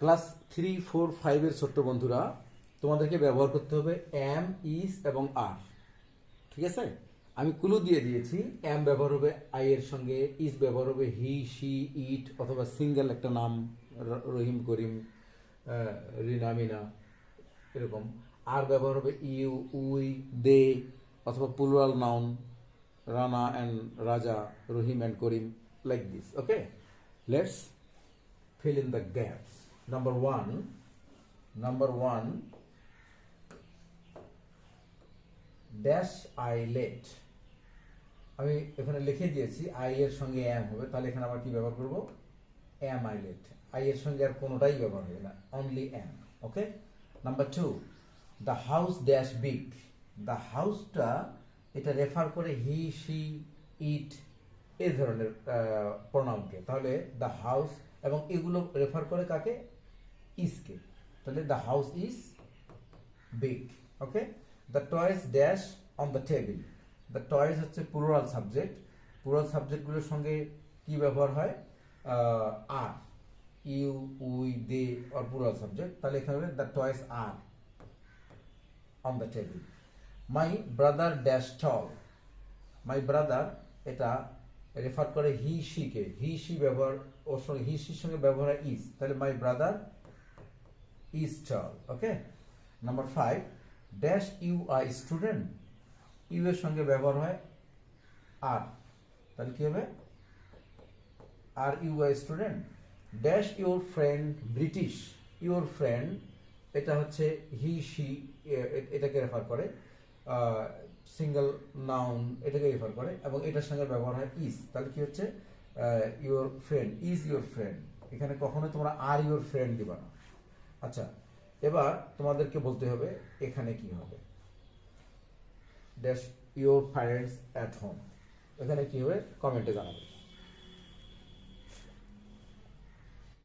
Class 3, 4, 5 এর ছোট্ট বন্ধুরা, তোমাদেরকে ব্যবহার করতে হবে এম, ইজ এবং আর। ঠিক আছে, আমি ক্লু দিয়ে দিয়েছি। এম ব্যবহার হবে আই এর সঙ্গে, ইজ ব্যবহার হবে হি, শি, ইট অথবা সিঙ্গেল একটা নাম, রহিম, করিম, রিনা, মিনা, এরকম। আর ব্যবহার হবে ইউ, উই, দে অথবা plural noun, Rana and Raja, Rahim and Karim, like this. Okay, let's fill in the gaps. Number one, dash I let. আমি এখানে লিখে দিয়েছি আই এর সঙ্গে এম হবে, তাহলে এখানে আবার কি ব্যবহার করব? M I let. আই এর সঙ্গে আর কোনোটাই ব্যবহার হবে না, only M. Okay. Number 2, the house dash big. The হাউসটা এটা রেফার করে হি, শি, ইট এই ধরনের প্রোনাউনকে, তাহলে দ্য হাউস, এবং এগুলো রেফার করে কাকে? ইজকে, তাহলে the house is big. Okay. The toys dash on the table. The toys হচ্ছে প্লুরাল সাবজেক্ট। প্লুরাল সাবজেক্টগুলোর সঙ্গে কি ব্যবহার হয়? Are, you, we, they or plural subject, তাহলে এখানে হবে the toys are on the table. My brother dash tall. My brother এটা রেফার করে he, she K. He, she ব্যবহার, ওর সঙ্গে হি, শির সঙ্গে ব্যবহার হয় ইজ, তাহলে my brother is tall. Okay. Number 5, dash you I student. You এর সঙ্গে ব্যবহার হয় আর, তাহলে কি হবে? Are you I student. Dash your friend British. Your friend এটা হচ্ছে হি, শি, এটাকে রেফার করে, সিঙ্গেল নাউন এটাকে রেফার করে, এবং এটার সঙ্গে ব্যবহার হয় ইজ, তাহলে কি হচ্ছে? Your friend is your friend. এখানে কখনো তোমরা আর ইউর ফ্রেন্ড দিবা না। আচ্ছা, এবার তোমাদেরকে বলতে হবে এখানে কি হবে। Dash your parents at home, এখানে কি হবে কমেন্টে জানাবে।